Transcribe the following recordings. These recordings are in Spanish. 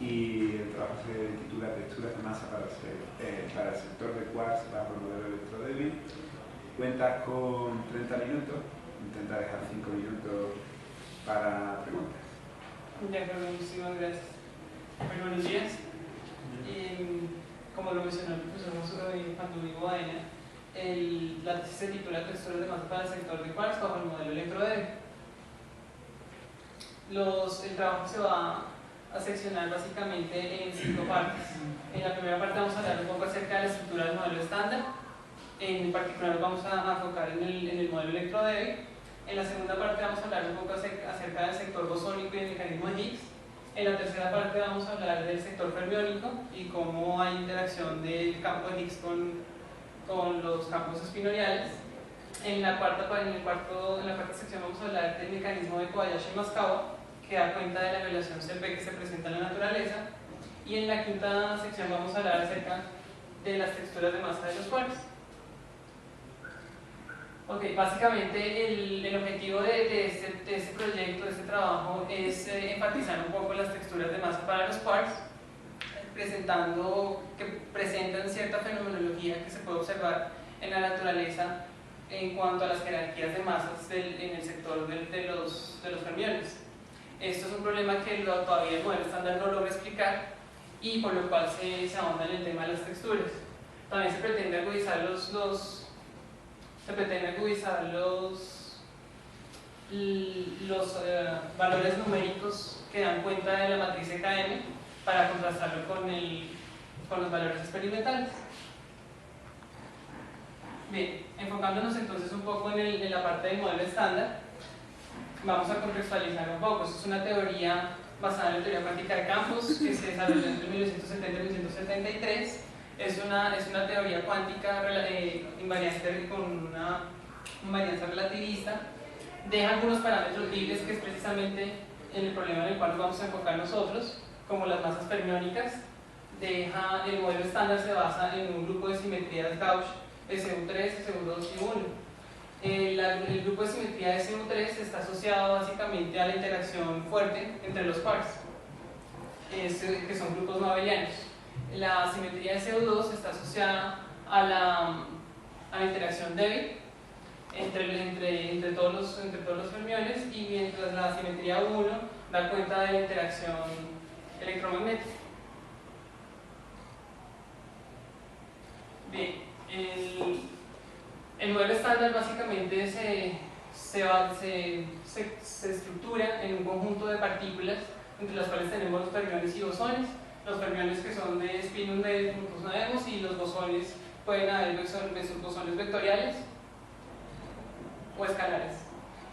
y el trabajo se titula Texturas de masa para el sector de quarks bajo el modelo electrodébil. Cuenta con 30 minutos, intenta dejar 5 minutos para preguntas. De acuerdo, muchísimas gracias. Muy buenos días. Como lo mencionó el profesor Juan Baena, la tesis se titula Texturas de masa para el sector de quarks bajo el modelo electrodébil. El trabajo se va a seccionar básicamente en 5 partes. En la primera parte vamos a hablar un poco acerca de la estructura del modelo estándar. En particular vamos a enfocar en el modelo electrodébil. En la segunda parte vamos a hablar un poco acerca del sector bosónico y el mecanismo de Higgs. En la tercera parte vamos a hablar del sector fermiónico y cómo hay interacción del campo de Higgs con los campos espinoriales. En la cuarta sección vamos a hablar del mecanismo de Kobayashi-Maskawa, que da cuenta de la relación CP que se presenta en la naturaleza. Y en la quinta sección vamos a hablar acerca de las texturas de masa de los quarks. Ok, básicamente el objetivo de este proyecto, de este trabajo, es enfatizar un poco las texturas de masa para los quarks, que presentan cierta fenomenología que se puede observar en la naturaleza en cuanto a las jerarquías de masas en el sector de los fermiones. Esto es un problema que todavía el modelo estándar no logra explicar y por lo cual se ahonda en el tema de las texturas. También se pretende agudizar los valores numéricos que dan cuenta de la matriz EKM para contrastarlo con los valores experimentales. Bien, enfocándonos entonces un poco en la parte del modelo estándar, vamos a contextualizar un poco. Esto es una teoría basada en la teoría cuántica de campos que se desarrolló entre 1970 y 1973. Es una teoría cuántica invariante con una invarianza relativista. Deja algunos parámetros libres, que es precisamente el problema en el cual nos vamos a enfocar nosotros, como las masas fermiónicas. El modelo estándar se basa en un grupo de simetrías Gauss SU3, SU2 y 1. El grupo de simetría de SU3 está asociado básicamente a la interacción fuerte entre los quarks, que son grupos no abelianos. La simetría de SU2 está asociada a la interacción débil entre todos los fermiones, y mientras la simetría 1 da cuenta de la interacción electromagnética. Bien, el modelo estándar básicamente se estructura en un conjunto de partículas entre las cuales tenemos los fermiones y bosones. Los fermiones que son de spin de grupos nuevos, y los bosones pueden haber bosones vectoriales o escalares.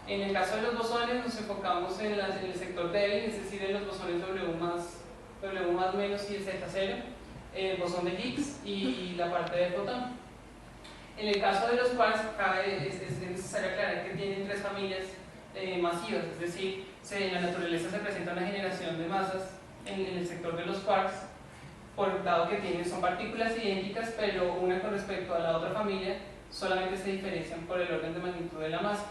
En el caso de los bosones nos enfocamos en el sector débil, es decir, en los bosones W más menos y el Z0, el bosón de Higgs y la parte de fotón. En el caso de los quarks es necesario aclarar que tienen 3 familias masivas, es decir, en la naturaleza se presenta una generación de masas en el sector de los quarks, dado que son partículas idénticas, pero una con respecto a la otra familia solamente se diferencian por el orden de magnitud de la masa.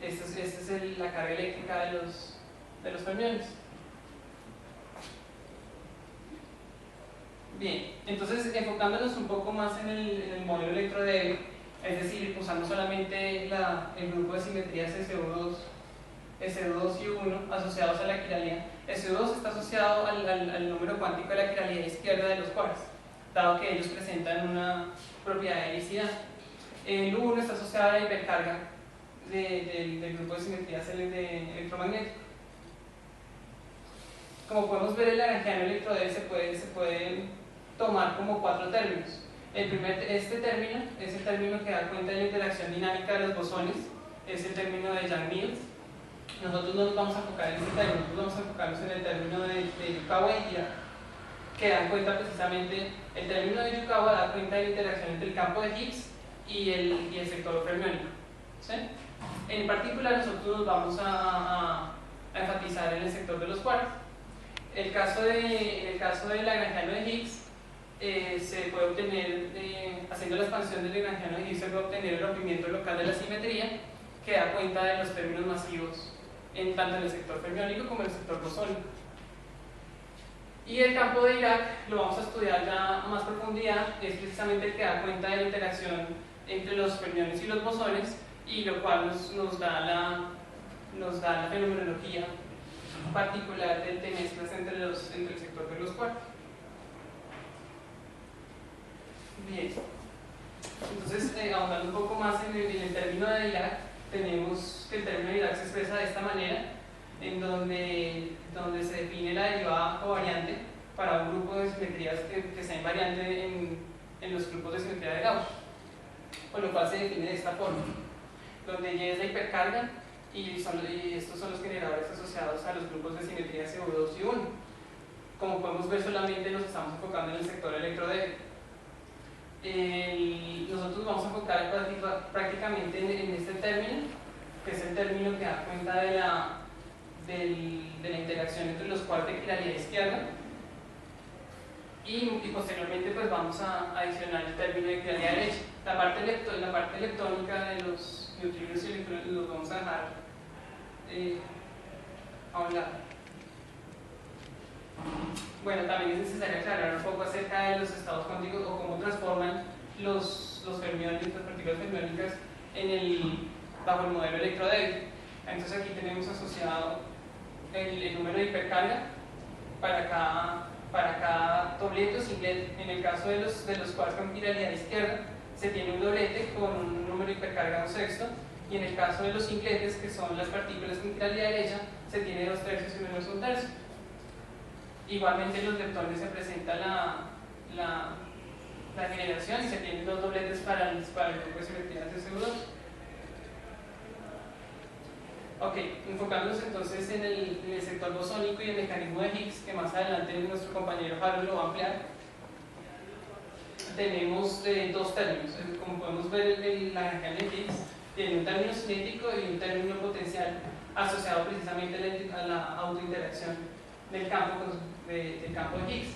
Esta es la carga eléctrica de los fermiones. Bien, entonces enfocándonos un poco más en el modelo electrodébil, es decir, usando solamente el grupo de simetrías SU2 y 1 asociados a la quiralidad. SU2 está asociado al número cuántico de la quiralidad izquierda de los quarks, dado que ellos presentan una propiedad de helicidad. El 1 está asociado a la hipercarga del grupo de simetrías electromagnético. Como podemos ver, el lagrangiano electrodébil se puede tomar como 4 términos. Este término es el término que da cuenta de la interacción dinámica de los bosones, es el término de Yang-Mills. Nosotros no nos vamos a enfocar en este término, nosotros vamos a enfocarnos en el término de Yukawa y Dirac, que dan cuenta precisamente, el término de Yukawa da cuenta de la interacción entre el campo de Higgs y el sector fermiónico. ¿Sí? En particular, nosotros nos vamos a enfatizar en el sector de los quarks. En el caso del lagrangiano de Higgs, se puede obtener, haciendo la expansión del lagrangiano de Higgs, se puede obtener el rompimiento local de la simetría, que da cuenta de los términos masivos tanto en el sector fermiónico como en el sector bosónico. Y el campo de Dirac lo vamos a estudiar ya a más profundidad, es precisamente el que da cuenta de la interacción entre los fermiones y los bosones, y lo cual nos da la fenomenología particular de mezclas entre el sector de los cuartos. Bien, entonces ahondando un poco más en el término de Dirac, tenemos que el término de Dirac se expresa de esta manera, en donde se define la derivada covariante para un grupo de simetrías que sea invariante en los grupos de simetría de Gauss, con lo cual se define de esta forma, donde Y es la hipercarga y estos son los generadores asociados a los grupos de simetría CO2 y 1. Como podemos ver, solamente nos estamos enfocando en el sector electrodébil. Nosotros vamos a enfocar prácticamente en este término, que es el término que da cuenta de la interacción entre los quarks de claridad izquierda, y posteriormente pues vamos a adicionar el término de claridad derecha. La parte electrónica de los neutrinos y electrones los vamos a dejar a un lado. Bueno, también es necesario aclarar un poco acerca de los estados cuánticos o cómo transforman los fermiones, las partículas fermiónicas bajo el modelo electrodébil. Entonces aquí tenemos asociado el número de hipercarga para cada doblete o singlete. En el caso de los quarks con viralidad izquierda, se tiene un doblete con un número de hipercarga 1/6, y en el caso de los singletes, que son las partículas con viralidad derecha, se tiene 2/3 y menos 1/3. Igualmente en los leptones se presenta la generación y se tienen 2 dobletes para el grupo de simetría de CO2. Ok, enfocándonos entonces en el sector bosónico y el mecanismo de Higgs, que más adelante nuestro compañero Harold lo va a ampliar. Tenemos dos términos. Como podemos ver, la energía de Higgs tiene un término cinético y un término potencial asociado precisamente a la autointeracción del campo de Higgs.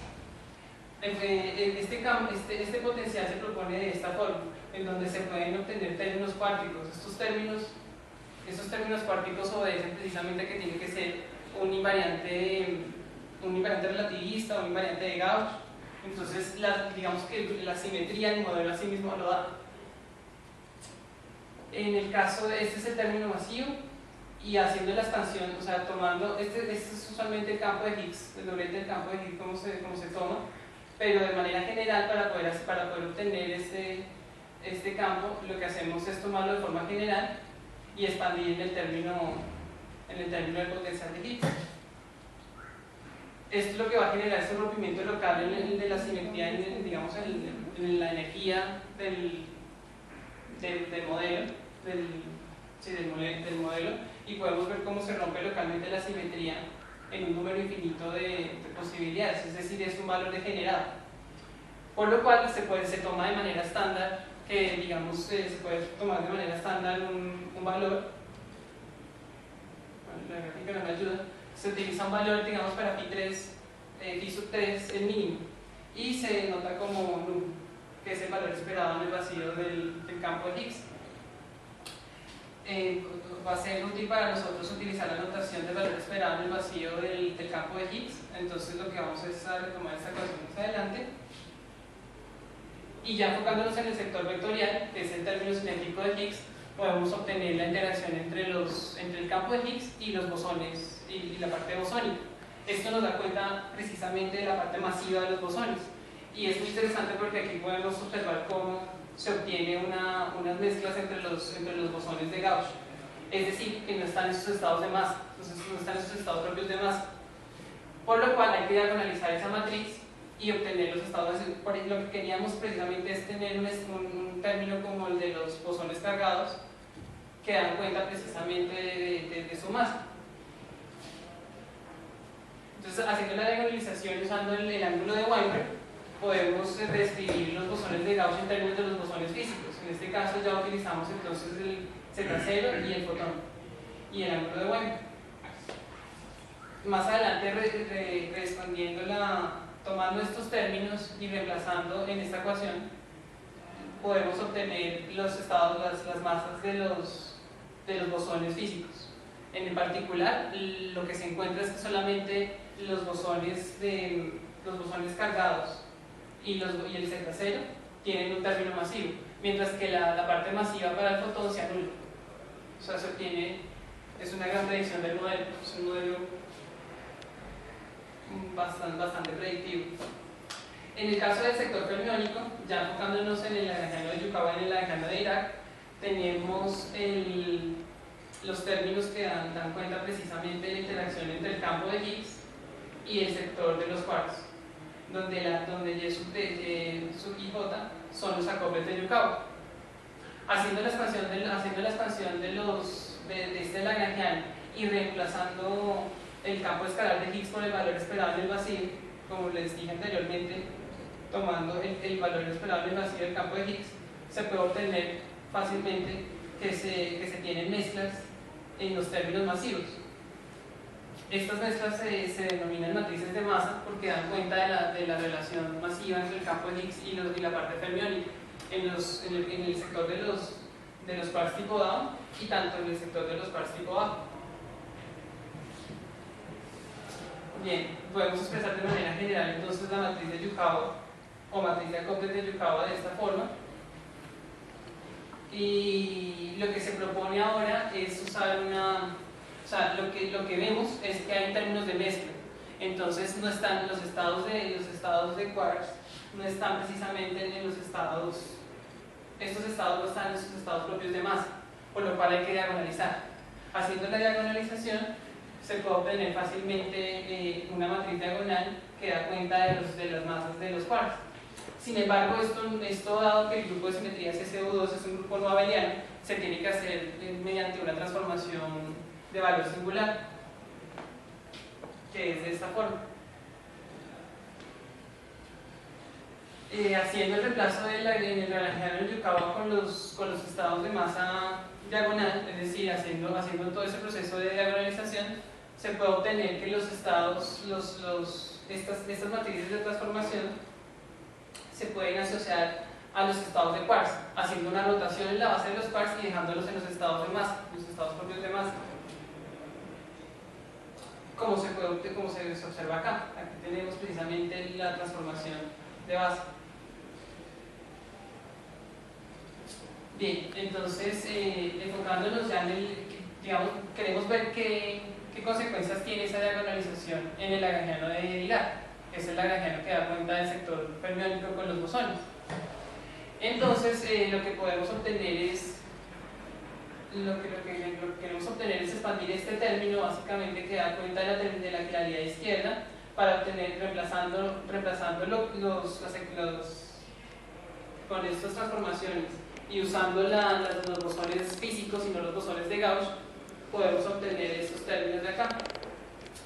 Este potencial se propone de esta forma, en donde se pueden obtener términos cuánticos. Estos términos cuánticos obedecen precisamente que tiene que ser un invariante relativista o un invariante de Gauss. Entonces, digamos que la simetría del modelo a sí mismo lo da. En el caso de este es el término masivo, y haciendo la expansión, o sea, tomando, este es usualmente el campo de Higgs, el doblete del campo de Higgs, como se toma, pero de manera general, para poder obtener este campo, lo que hacemos es tomarlo de forma general y expandir en el término del potencial de Higgs. Esto es lo que va a generar ese rompimiento local de la simetría, digamos, en la energía del modelo, del modelo, y podemos ver cómo se rompe localmente la simetría en un número infinito de posibilidades, es decir, es un valor degenerado. Por lo cual se toma de manera estándar, se puede tomar de manera estándar un valor, bueno, la gráfica no me ayuda, se utiliza un valor, digamos, para phi sub 3, el mínimo, y se denota como nulo, que es el valor esperado en el vacío del campo de Higgs. Va a ser útil para nosotros utilizar la notación del valor esperado en el vacío del campo de Higgs. Entonces lo que vamos es a retomar esta ecuación más adelante, y ya enfocándonos en el sector vectorial, que es el término cinético de Higgs, podemos obtener la interacción entre el campo de Higgs y los bosones y la parte bosónica. Esto nos da cuenta precisamente de la parte masiva de los bosones, y es muy interesante porque aquí podemos observar cómo se obtiene unas mezclas entre los bosones de Gauss, es decir, que no están en sus estados de masa, entonces no están en sus estados propios de masa, por lo cual hay que diagonalizar esa matriz y obtener los estados. Lo que queríamos precisamente es tener un término como el de los bosones cargados, que dan cuenta precisamente de su masa. Entonces, haciendo la diagonalización usando el ángulo de Weinberg, podemos describir los bosones de Gauss en términos de los bosones físicos. En este caso ya utilizamos entonces el Z0 y el fotón y el ángulo de Weinberg. Más adelante, tomando estos términos y reemplazando en esta ecuación, podemos obtener los estados, las masas de los bosones físicos. En particular, lo que se encuentra es que solamente los bosones cargados y el Z0 tienen un término masivo, mientras que la parte masiva para el fotón se anula. O sea, es una gran predicción del modelo, es un modelo bastante predictivo. En el caso del sector fermiónico, ya enfocándonos en el Lagrangiano de Yukawa y en el Lagrangiano de Dirac, tenemos los términos que dan cuenta precisamente de la interacción entre el campo de Higgs y el sector de los quarks, donde Y sub y J son los acoples de Yukawa. Haciendo la expansión de este Lagrangiano y reemplazando el campo escalar de Higgs por el valor esperado en el vacío, como les dije anteriormente, tomando el valor esperado en el vacío del campo de Higgs, se puede obtener fácilmente que se tienen mezclas en los términos masivos. Estas mezclas se denominan matrices de masa porque dan cuenta de la relación masiva entre el campo de Higgs y la parte fermiónica en el sector de los quarks tipo Down y tanto en el sector de los quarks tipo A. Bien, podemos expresar de manera general entonces la matriz de Yukawa o matriz de acoples de Yukawa de esta forma. Y lo que se propone ahora es usar lo que vemos es que hay términos de mezcla. Entonces no están los estados de quarks, no están precisamente en los estados, estos estados no están en sus estados propios de masa, por lo cual hay que diagonalizar. Haciendo la diagonalización se puede obtener fácilmente una matriz diagonal que da cuenta de las masas de los quarks. Sin embargo, esto dado que el grupo de simetría CCU2 es un grupo no abeliano, se tiene que hacer mediante una transformación de valor singular, que es de esta forma. Haciendo el reemplazo en el Lagrangiano de Yukawa con los estados de masa diagonal, es decir, haciendo todo ese proceso de diagonalización, se puede obtener que los estados, estas matrices de transformación se pueden asociar a los estados de quarks, haciendo una rotación en la base de los quarks y dejándolos en los estados de masa, los estados propios de masa. Como se observa acá. Aquí tenemos precisamente la transformación de base. Bien, entonces, enfocándonos ya digamos, queremos ver qué consecuencias tiene esa diagonalización en el Lagrangiano de Dirac, que es el Lagrangiano que da cuenta del sector fermiónico con los bosones. Entonces, lo que podemos obtener es lo que queremos obtener es expandir este término básicamente que da cuenta de la claridad izquierda para obtener, reemplazando con estas transformaciones y usando los bosones físicos y no los bosones de Gauss, podemos obtener estos términos de acá.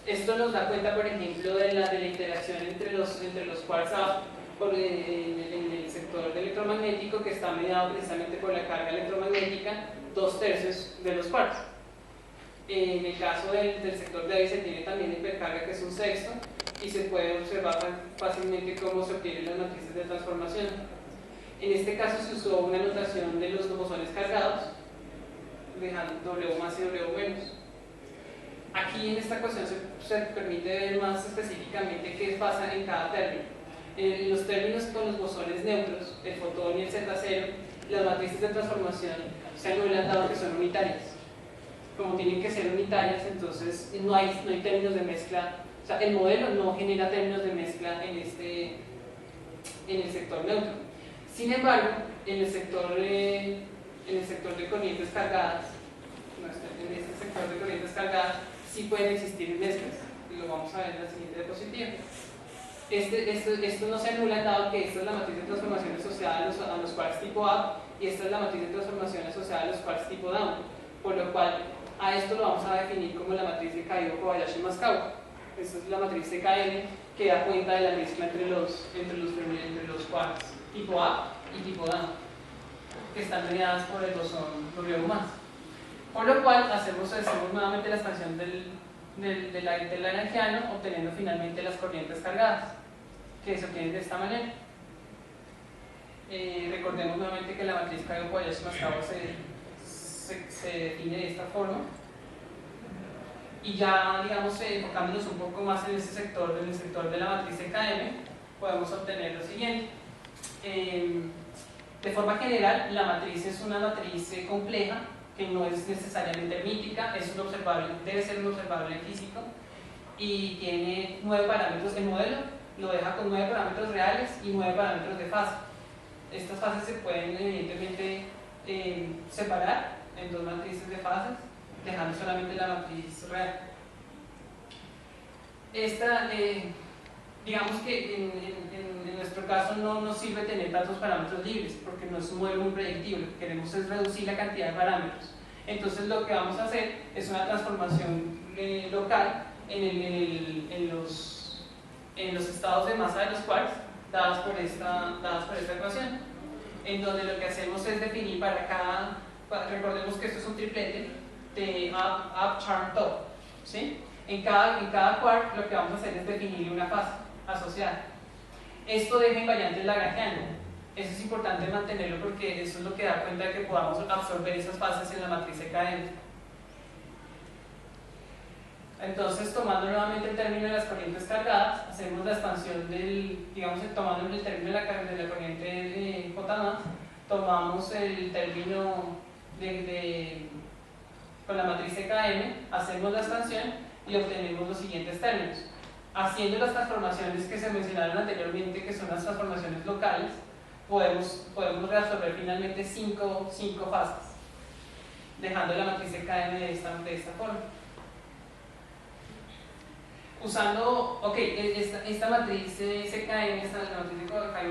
Esto nos da cuenta, por ejemplo, de la interacción entre los quarks en el sector electromagnético, que está mediado precisamente por la carga electromagnética 2/3 de los quarks. En el caso del sector de ahí se tiene también hipercarga, que es 1/6, y se puede observar fácilmente cómo se obtienen las matrices de transformación. En este caso se usó una notación de los bosones cargados, dejando W más y W menos. Aquí en esta ecuación se permite ver más específicamente qué pasa en cada término. En los términos con los bosones neutros, el fotón y el Z0, las matrices de transformación se anulan dado que son unitarias. Como tienen que ser unitarias, entonces no hay términos de mezcla, o sea, el modelo no genera términos de mezcla en el sector neutro. Sin embargo, en el sector de corrientes cargadas, sí pueden existir mezclas, y lo vamos a ver en la siguiente diapositiva. Esto no se anula dado que esta es la matriz de transformación asociada a los quarks tipo A y esta es la matriz de transformación asociada a los quarks tipo Down, por lo cual a esto lo vamos a definir como la matriz de Kaido-Kobayashi-Masakawa. Esta es la matriz de KN que da cuenta de la mezcla entre los quarks tipo A y tipo Down, que están mediadas por el bosón W más. Por lo cual hacemos nuevamente la expansión del lagrangiano, obteniendo finalmente las corrientes cargadas, que se obtienen de esta manera. Recordemos nuevamente que la matriz Kaido-Kobayashi-Masakawa se define de esta forma. Y ya, digamos, enfocándonos un poco más en ese sector, en el sector de la matriz EKM, podemos obtener lo siguiente. De forma general, la matriz es una matriz compleja, que no es necesariamente hermítica, es un observable, debe ser un observable físico, y tiene 9 parámetros. El modelo lo deja con 9 parámetros reales y 9 parámetros de fase. Estas fases se pueden evidentemente separar en 2 matrices de fases, dejando solamente la matriz real. Esta, digamos que en nuestro caso no nos sirve tener tantos parámetros libres, porque no es un modelo muy predictivo. Lo que queremos es reducir la cantidad de parámetros. Entonces lo que vamos a hacer es una transformación local en los estados de masa de los quarks dadas por esta ecuación, en donde lo que hacemos es definir para cada, recordemos que esto es un triplete de up, charm, top, ¿sí? En cada quark lo que vamos a hacer es definir una fase asociada. Esto deja invariantes lagrangianos. Eso es importante mantenerlo porque eso es lo que da cuenta de que podamos absorber esas fases en la matriz EKM. Entonces, tomando nuevamente el término de las corrientes cargadas, hacemos la expansión del, digamos, tomando el término de la corriente de J+, tomamos el término con la matriz EKM, hacemos la expansión y obtenemos los siguientes términos. Haciendo las transformaciones que se mencionaron anteriormente, que son las transformaciones locales, podemos reabsorber finalmente 5 fases, dejando la matriz EKM de esta forma. Usando, esta matriz CKM, la matriz de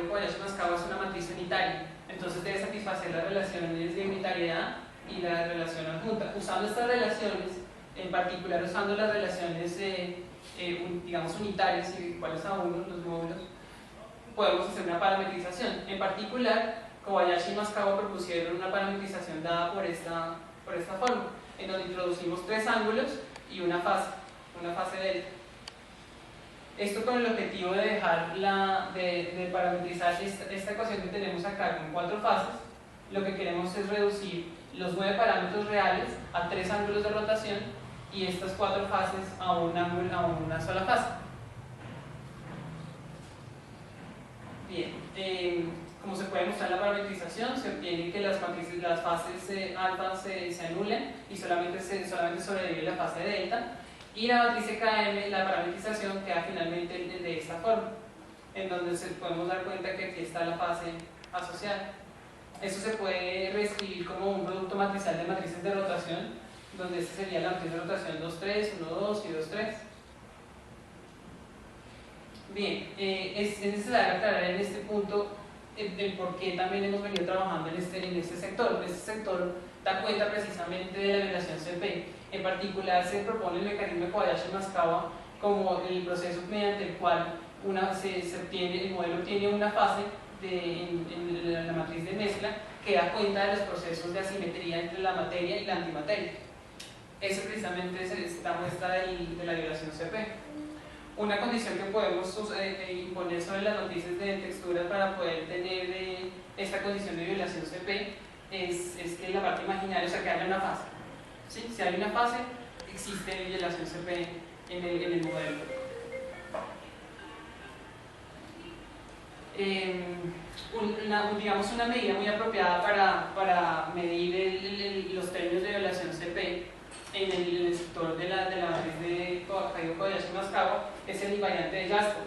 Kobayashi-Maskawa es una matriz unitaria, entonces debe satisfacer las relaciones de unitariedad y la relación adjunta. Usando estas relaciones, en particular usando las relaciones digamos unitarias y iguales a 1, los módulos, podemos hacer una parametrización. En particular, Kobayashi y Maskawa propusieron una parametrización dada por esta forma, en donde introducimos 3 ángulos y una fase delta. Esto con el objetivo de dejar de parametrizar esta ecuación que tenemos acá con 4 fases. Lo que queremos es reducir los 9 parámetros reales a 3 ángulos de rotación y estas 4 fases a una sola fase. Bien, como se puede mostrar en la parametrización, se obtiene que las fases alfa se anulen y solamente sobrevive la fase delta. Y la matriz EKM, la parametrización, queda finalmente de esta forma, en donde podemos dar cuenta que aquí está la fase asociada. Eso se puede reescribir como un producto matrizal de matrices de rotación, donde esta sería la matriz de rotación 2,3, 1,2 y 2,3. Bien, es necesario aclarar en este punto el por qué también hemos venido trabajando en este sector. Este sector da cuenta precisamente de la violación CP. En particular, se propone el mecanismo de Kobayashi-Maskawa como el proceso mediante el cual el modelo tiene una fase en la matriz de mezcla que da cuenta de los procesos de asimetría entre la materia y la antimateria. Eso precisamente es esta muestra de la violación CP. Una condición que podemos imponer sobre las matrices de texturas para poder tener esta condición de violación CP es que la parte imaginaria, o sea, que haya una fase. ¿Sí? Si hay una fase, existe violación CP en el modelo. Digamos una medida muy apropiada para medir los términos de violación CP en el sector de la matriz de Kobayashi-Maskawa es el invariante de Jaskov.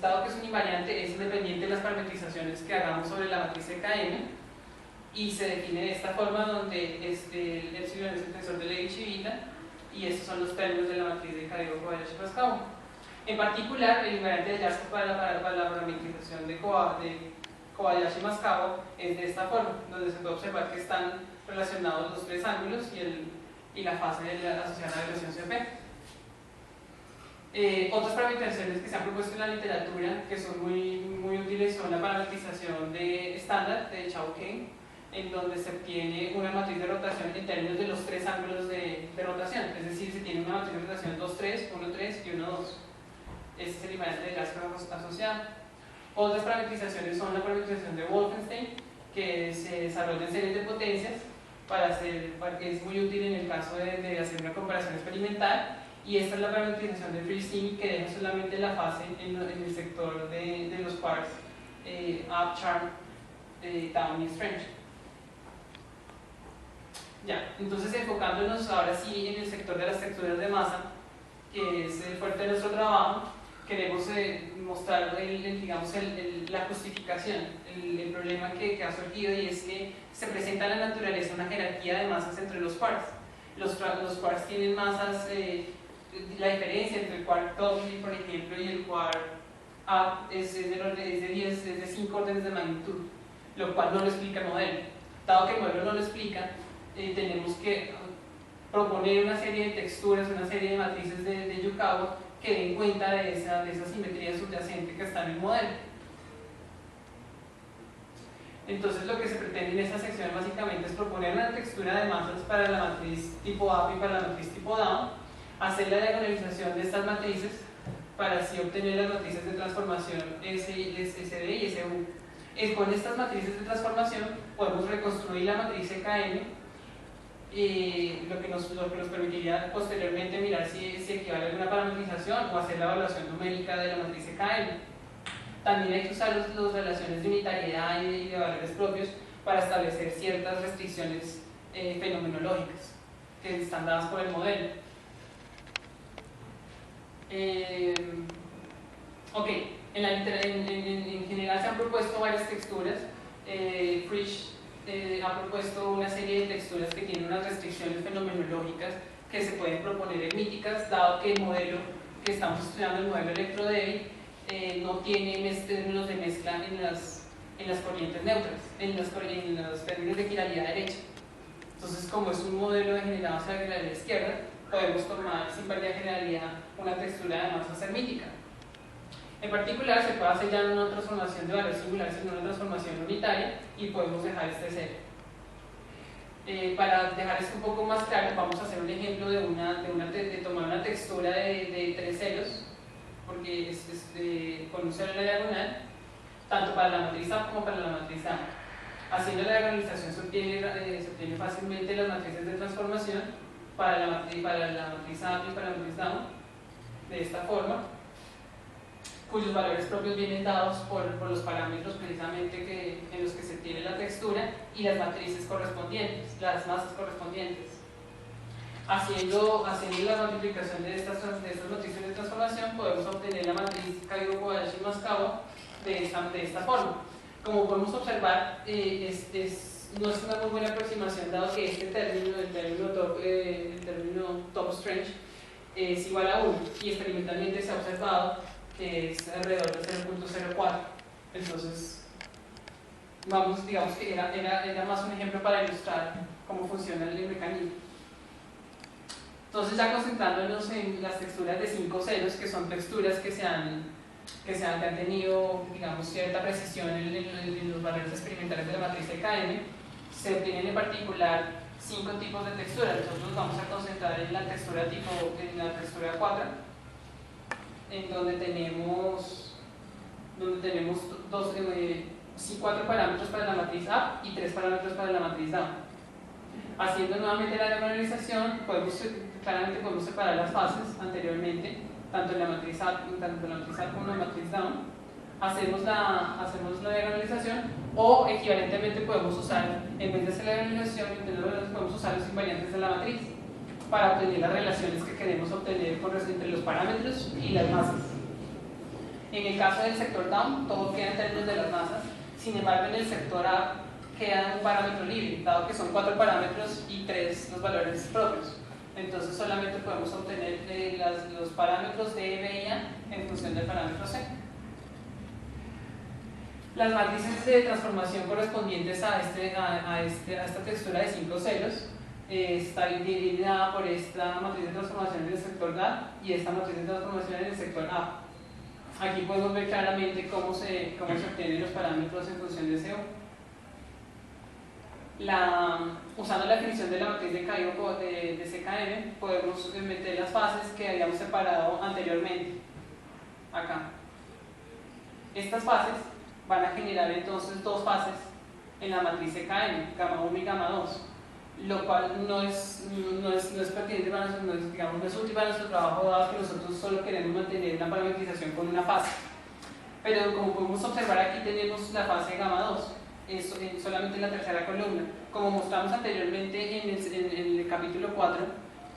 Dado que es un invariante, es independiente de las parametrizaciones que hagamos sobre la matriz EKM y se define de esta forma, donde el epsilon es el tensor de Levi-Civita y estos son los términos de la matriz de Kobayashi-Maskawa. En particular, el invariante de Jaskov para la parametrización de Kobayashi-Maskawa es de esta forma, donde se puede observar que están relacionados los 3 ángulos y la fase asociada a la violación CP. Otras parametrizaciones que se han propuesto en la literatura que son muy útiles son la parametrización de estándar de Chao-Keng, en donde se obtiene una matriz de rotación en términos de los 3 ángulos de rotación, es decir, se tiene una matriz de rotación 2,3, 1,3 y 1,2. Este es el invariante de Jaskov asociado. Otras parametrizaciones son la parametrización de Wolfenstein, que se desarrolla en series de potencias que es muy útil en el caso de hacer una comparación experimental. Y esta es la parametrización de FreeStream, que deja solamente la fase en el sector de los quarks up, charm, down y strange. Ya, entonces enfocándonos ahora sí en el sector de las texturas de masa, que es el fuerte de nuestro trabajo, queremos mostrar la justificación, el problema que ha surgido, y es que se presenta en la naturaleza una jerarquía de masas entre los quarks. Los quarks tienen masas, la diferencia entre el quark top, por ejemplo, y el quark up es de 5 órdenes de magnitud, lo cual no lo explica el modelo. Dado que el modelo no lo explica, tenemos que proponer una serie de texturas, una serie de matrices de Yukawa que den cuenta de esa simetría subyacente que está en el modelo. Entonces lo que se pretende en esta sección básicamente es proponer una textura de masas para la matriz tipo up y para la matriz tipo down, hacer la diagonalización de estas matrices para así obtener las matrices de transformación SD y SU. Con estas matrices de transformación podemos reconstruir la matriz EKM, lo que nos permitiría posteriormente mirar si equivale a alguna parametrización o hacer la evaluación numérica de la matriz EKM. También hay que usar las relaciones de unitariedad y de valores propios para establecer ciertas restricciones fenomenológicas que están dadas por el modelo. Ok, en general se han propuesto varias texturas. Frisch ha propuesto una serie de texturas que tienen unas restricciones fenomenológicas que se pueden proponer enmíticas, dado que el modelo que estamos estudiando, el modelo electrodébil, no tiene términos de mezcla en las corrientes neutras, en los términos de quiralidad derecha. Entonces, como es un modelo degenerado hacia la quiralidad izquierda, podemos tomar sin pérdida de generalidad una textura de masa hermítica. En particular, se puede hacer ya una transformación de valores singulares en una transformación unitaria y podemos dejar este cero. Para dejar esto un poco más claro, vamos a hacer un ejemplo de tomar una textura de 3 ceros, porque con un cero en la diagonal, tanto para la matriz A como para la matriz A. Haciendo la diagonalización se obtiene fácilmente las matrices de transformación para la matriz A y para la matriz down, de esta forma, cuyos valores propios vienen dados por los parámetros precisamente en los que se tiene la textura y las matrices correspondientes, las masas correspondientes. Haciendo la multiplicación de estas matrices de transformación, podemos obtener la matriz Kaigo-Kobayashi-Maskawa de esta forma. Como podemos observar, no es una muy buena aproximación, dado que este término, el término top strange, es igual a 1, y experimentalmente se ha observado que es alrededor de 0.04. Entonces, digamos que era más un ejemplo para ilustrar cómo funciona el mecanismo. Entonces, ya concentrándonos en las texturas de 5 ceros, que son texturas que han tenido, digamos, cierta precisión en los valores experimentales de la matriz EKM, se obtienen en particular 5 tipos de texturas. Nosotros nos vamos a concentrar en la textura 4, en donde tenemos 4 parámetros para la matriz A y 3 parámetros para la matriz down. Haciendo nuevamente la diagonalización, claramente podemos separar las fases anteriormente, tanto en la matriz A como en la matriz down. Hacemos la diagonalización, o equivalentemente podemos usar, en vez de hacer la diagonalización, podemos usar los invariantes de la matriz para obtener las relaciones que queremos obtener entre los parámetros y las masas. En el caso del sector down, todo queda en términos de las masas. Sin embargo, en el sector up queda un parámetro libre, dado que son 4 parámetros y 3 los valores propios. Entonces solamente podemos obtener los parámetros de B y A en función del parámetro C. Las matrices de transformación correspondientes a esta textura de 5 ceros está dividida por esta matriz de transformación en el sector down y esta matriz de transformación en el sector up. Aquí podemos ver claramente cómo se obtienen los parámetros en función de CO. Usando la definición de la matriz de Kaigo de CKM, podemos meter las fases que habíamos separado anteriormente, acá. Estas fases van a generar entonces 2 fases en la matriz CKM, gamma 1 y gamma 2. lo cual no es pertinente para nosotros, digamos, no es útil para nuestro trabajo, dado que nosotros solo queremos mantener una parametrización con una fase. Pero como podemos observar aquí, tenemos la fase gamma 2, solamente en la tercera columna. Como mostramos anteriormente en el capítulo 4,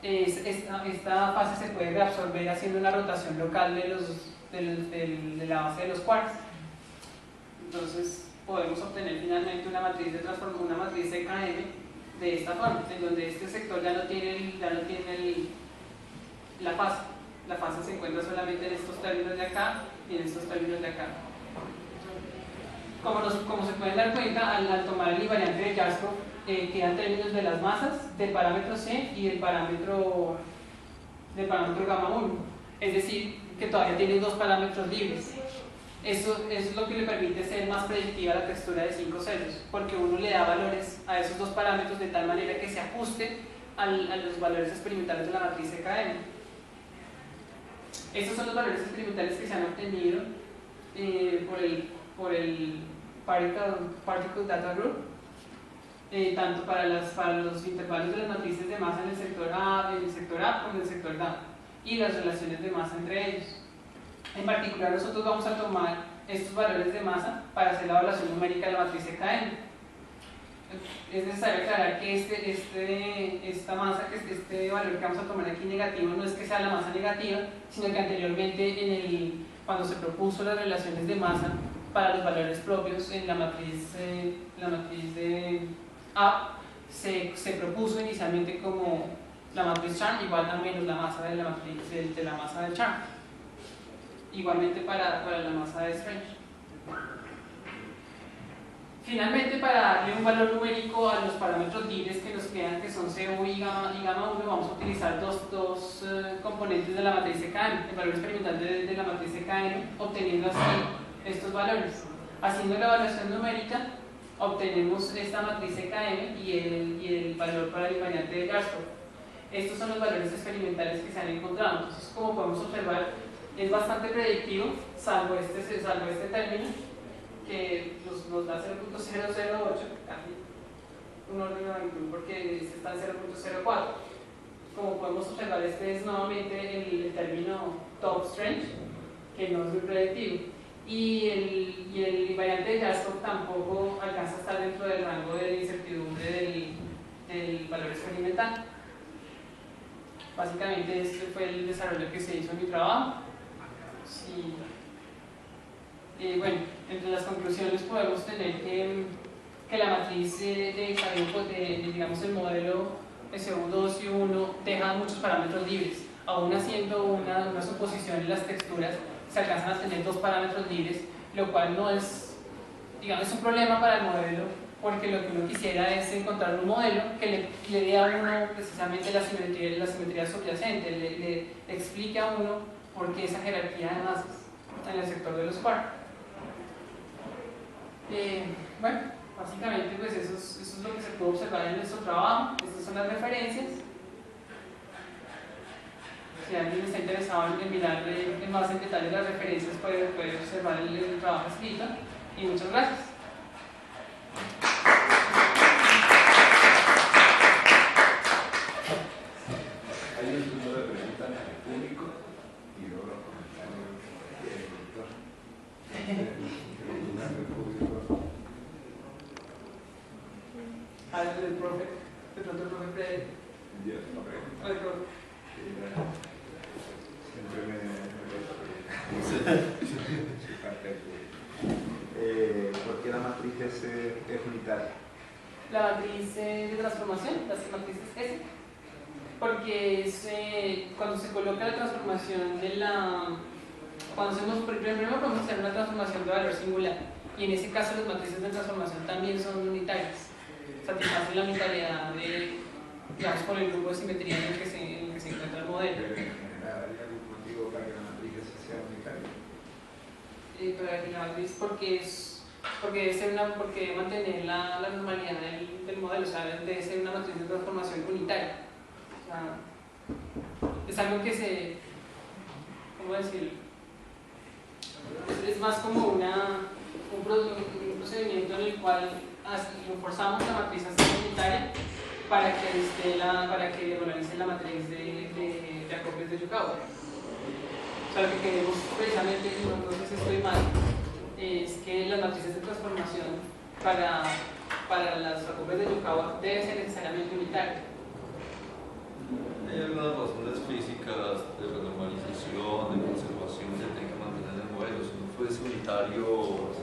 esta fase se puede reabsorber haciendo una rotación local de la base de los quarks. Entonces podemos obtener finalmente una matriz CKM de esta forma, en donde este sector ya no tiene la fase. La fase se encuentra solamente en estos términos de acá y en estos términos de acá. Como se pueden dar cuenta, al tomar el invariante de Yarskov, quedan términos de las masas, del parámetro C y del parámetro gamma 1. Es decir, que todavía tiene dos parámetros libres. Eso es lo que le permite ser más predictiva la textura de 5 ceros, porque uno le da valores a esos dos parámetros de tal manera que se ajuste a los valores experimentales de la matriz CKM. Estos son los valores experimentales que se han obtenido por el Particle Data Group, tanto para los intervalos de las matrices de masa en el sector A como en el sector D, y las relaciones de masa entre ellos. En particular, nosotros vamos a tomar estos valores de masa para hacer la evaluación numérica de la matriz CKM. Es necesario aclarar que este valor que vamos a tomar aquí negativo no es que sea la masa negativa, sino que anteriormente, cuando se propuso las relaciones de masa para los valores propios en la matriz de A, se propuso inicialmente como la matriz Charm igual a menos la masa de la matriz de la masa de Charm. Igualmente para la masa de Strange. Finalmente, para darle un valor numérico a los parámetros libres que nos quedan, que son CU y gamma 1, vamos a utilizar dos componentes de la matriz CKM, el valor experimental de la matriz CKM, obteniendo así estos valores. Haciendo la evaluación numérica, obtenemos esta matriz CKM y el valor para el invariante de Yarskov. Estos son los valores experimentales que se han encontrado. Entonces, como podemos observar, es bastante predictivo, salvo este término, que nos da 0.008, casi un orden de magnitud, porque este está en 0.04. Como podemos observar, este es nuevamente el término top strange, que no es muy predictivo. Y el invariante de Yarskov tampoco alcanza a estar dentro del rango de incertidumbre del valor experimental. Básicamente, este fue el desarrollo que se hizo en mi trabajo. Sí. Bueno, entre las conclusiones podemos tener que la matriz digamos el modelo SU2 y 1 deja muchos parámetros libres, aún haciendo una suposición en las texturas se alcanzan a tener dos parámetros libres, lo cual no es, digamos, es un problema para el modelo, porque lo que uno quisiera es encontrar un modelo que le dé a uno precisamente la simetría subyacente, le explique a uno por qué esa jerarquía de masas en el sector de los quarks. Bueno, básicamente pues eso es lo que se puede observar en nuestro trabajo. Estas son las referencias. Si alguien está interesado en mirar más en detalle las referencias, puede observar el trabajo escrito. Y muchas gracias. Hay un turno de preguntas al público y luego los comentarios del doctor. Preguntas del público. El profe, de pronto el profe Freddy. Yo no pregunto. Siempre me ¿por qué la matriz es unitaria? La matriz de transformación, las matrices S, porque cuando se coloca la transformación primero podemos hacer una transformación de valor singular, y en ese caso las matrices de transformación también son unitarias, satisfacen la unitariedad digamos, por el grupo de simetría en el que se encuentra el modelo. Pero en general, ¿hay algún motivo para que la matriz sea unitaria? Para que la matriz, porque debe mantener la normalidad del modelo, o sea, debe ser una matriz de transformación unitaria. O sea, es algo que ¿cómo decirlo? Es más como un procedimiento en el cual forzamos la matriz a ser unitaria para que regularizar la matriz de acopios de Yukawa. O sea, lo que queremos precisamente, y no sé si estoy mal, es que las matrices de transformación para las acopios de Yukawa deben ser necesariamente unitarias. Hay algunas razones físicas de renormalización, de conservación que se tienen que mantener en el modelo. Si no fuese unitario,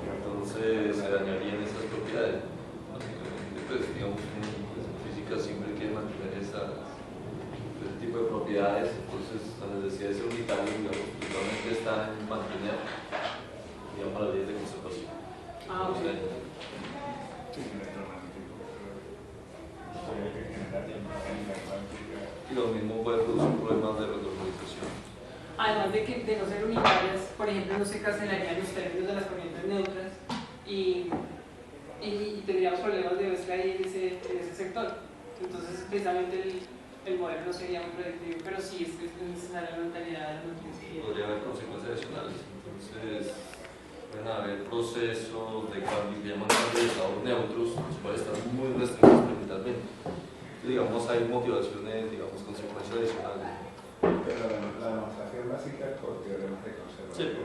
entonces se dañarían esas propiedades. Pues, digamos, en física siempre quiere mantener ese tipo de propiedades, entonces la necesidad de ser unitario, digamos, totalmente está en mantener, digamos, las leyes de conservación. Ah, ok. Y lo mismo puede producir problemas de renormalización. Además de no ser unitarias, por ejemplo, no se cancelarían los términos de las corrientes neutras y tendríamos problemas de mezcla ahí en ese sector. Entonces, precisamente el modelo no sería muy predictivo, pero sí es necesaria la unitariedad de la matriz. Podría haber consecuencias adicionales, entonces pueden haber procesos de cambio que llaman catalizadores neutros, los cuales están muy restringidos experimentalmente. Entonces, digamos, hay motivaciones, digamos, consecuencias adicionales. Pero la demostración básica es por teoremas de conservación. Sí,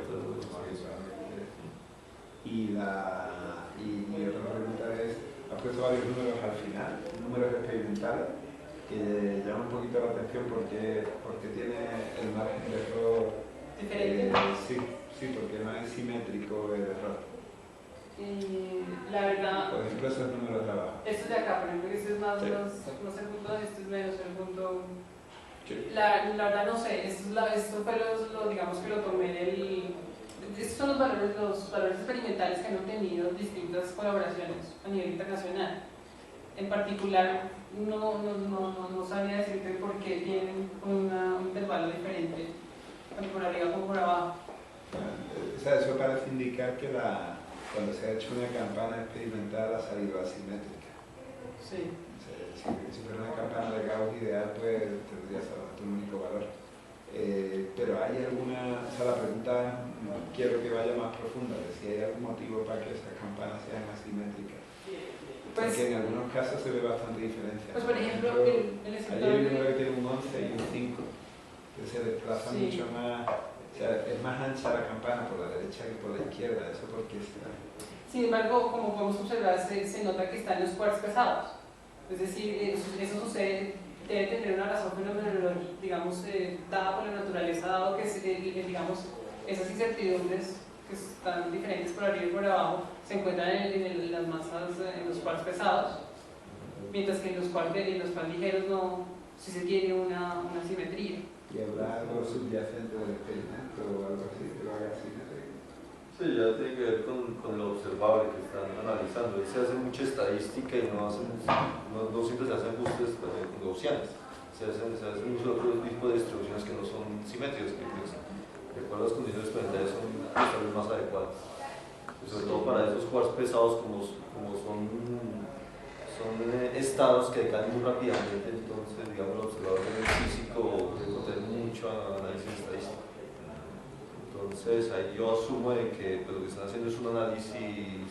Y mi otra pregunta es, has puesto varios números al final, números experimentales, que llaman un poquito la atención porque tiene el margen de error ¿Diferente? Sí, porque no es simétrico el error. La verdad, Por ejemplo, esos números de abajo. esto de acá, por ejemplo, que este es más el punto 2, este es menos el punto. La verdad no sé, esto fue digamos que lo tomé del. Estos son los valores experimentales que han obtenido distintas colaboraciones a nivel internacional. En particular, no sabría decirte por qué tienen un intervalo diferente, tanto por arriba como por abajo. O sea, eso parece indicar que cuando se ha hecho una campana experimental ha salido asimétrica. Sí. Si fuera una campana de Gauss ideal, pues tendría solamente un único valor. Pero hay alguna, o sea, la pregunta quiero que vaya más profunda, de si hay algún motivo para que esas campanas sean asimétricas. Pues, porque en algunos casos se ve bastante diferencia. Pues por ejemplo, el hay un número que tiene un 11 y un 5, que se desplaza mucho más, o sea, es más ancha la campana por la derecha que por la izquierda, eso porque está. Sin embargo, como podemos observar, se nota que están los quarks pesados. Es decir, eso sucede, debe tener una razón fenomenológica, digamos, dada por la naturaleza, dado que digamos, esas incertidumbres que están diferentes por arriba y por abajo se encuentran en las masas, en los quarks pesados, mientras que en los quarks ligeros no, sí se tiene una simetría. ¿Y habrá algo subyacente del experimento o algo así que lo haga simétrico? Sí, ya tiene que ver con lo observable que están analizando. Ahí se hace mucha estadística y no siempre se hacen ajustes gaussianos. Se hacen uso de otro tipo de distribuciones que no son simétricas, que pues, de acuerdo a las condiciones experimentales son las más adecuadas. Pues, sobre todo para esos quarks pesados como son estados que decaen muy rápidamente, entonces digamos el observador físico debe tener mucho análisis estadístico. Entonces ahí yo asumo de que pues, lo que están haciendo es un análisis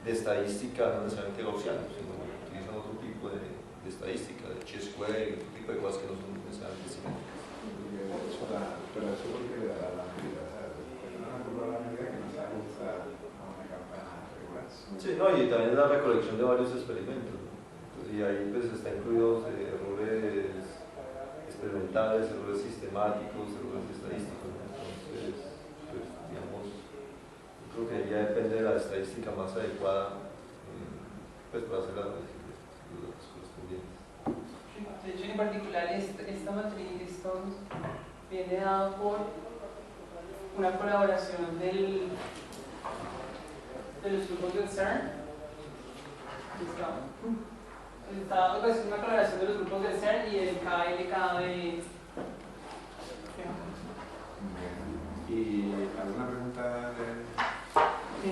de estadística, no necesariamente gaussiano, sino que utilizan otro tipo de estadística, de chi-square y otro tipo de cosas que no son necesariamente simétricas. Pero eso porque le da la medida, pero no recuerdo la medida que no se ajusta a una campana regular. Sí, no, y también la recolección de varios experimentos, ¿no? Y ahí pues están incluidos errores experimentales, errores sistemáticos, errores estadísticos, ¿no? Entonces, pues digamos, yo creo que ya depende de la estadística más adecuada pues para hacer la análisis de los datos correspondientes. De hecho, en particular, esta matriz, esto viene dado por una colaboración de los grupos del CERN. Es una colaboración de los grupos del CERN y el KLK de. ¿Y alguna pregunta de...? Sí.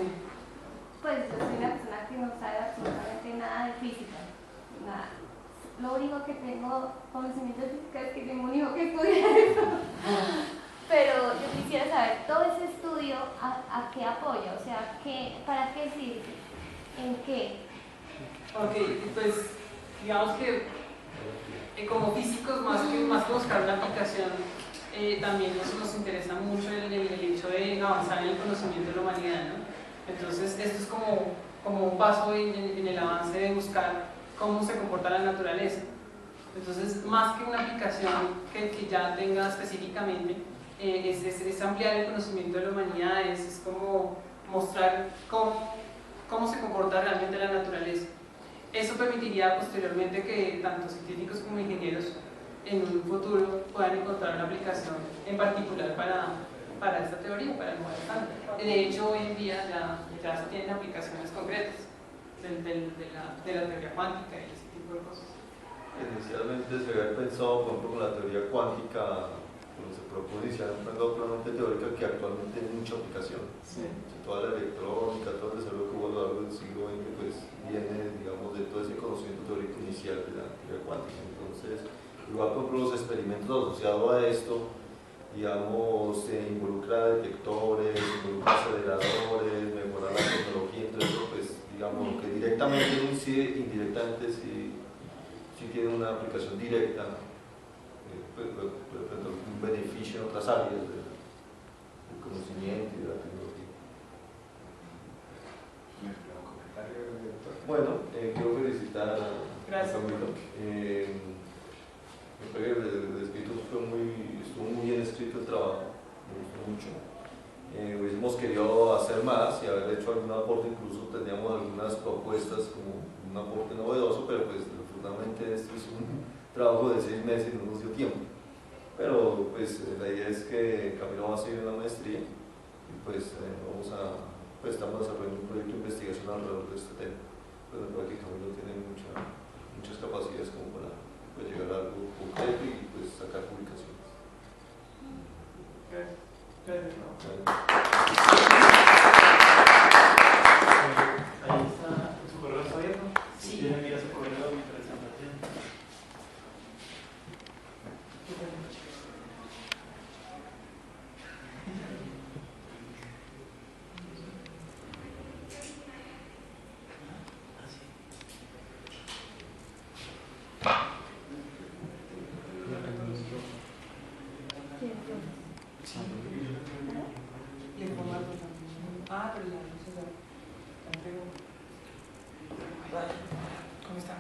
Pues yo soy una persona que no sabe absolutamente nada de física, nada. Lo único que tengo conocimiento de física es que tengo un hijo que estudia eso. Pero yo quisiera saber, todo ese estudio, ¿a qué apoya? O sea, ¿para qué sirve? ¿En qué? Ok, pues digamos que como físicos, más que buscar una aplicación, también nos interesa mucho el hecho de avanzar en el conocimiento de la humanidad, ¿no? Entonces, esto es como un paso en el avance de buscar cómo se comporta la naturaleza. Entonces, más que una aplicación que ya tenga específicamente, es ampliar el conocimiento de la humanidad, es como mostrar cómo se comporta realmente la naturaleza. Eso permitiría posteriormente que tanto científicos como ingenieros en un futuro puedan encontrar una aplicación en particular para esta teoría, para el modelo estándar. De hecho, hoy en día ya se tienen aplicaciones concretas de la teoría cuántica y ese tipo de cosas. Inicialmente se había pensado, por ejemplo, con la teoría cuántica, cuando se propone iniciar un método puramente teórico que actualmente tiene mucha aplicación. Sí. Toda la electrónica, todo el desarrollo que hubo a lo largo del siglo XX, pues viene, digamos, de todo ese conocimiento teórico inicial de la teoría cuántica. Entonces, igual, por ejemplo, los experimentos asociados a esto, digamos, involucra detectores, involucra aceleradores, mejorar la tecnología, entonces eso, pues, digamos, lo que directamente no incide, indirectamente sí tiene una aplicación directa, pues, un beneficio en otras áreas del conocimiento y de la tecnología. Bueno, quiero felicitar a Camilo. Me parece que el escrito estuvo muy bien escrito el trabajo, me gustó mucho. Hubiésemos querido hacer más y haber hecho algún aporte, incluso teníamos algunas propuestas como un aporte novedoso, pero pues afortunadamente esto es un trabajo de 6 meses y no nos dio tiempo. Pero pues la idea es que Camilo va a seguir una maestría y pues estamos desarrollando un proyecto de investigación alrededor de este tema. Pues me parece que Camilo tiene muchas capacidades como para llegar a algo concreto y pues sacar publicaciones. Gracias. Ahí está, su correo está abierto. Sí. Tiene que ir a su correo de presentación. Y el formato también. Pero ya, no sé. ¿Cómo está?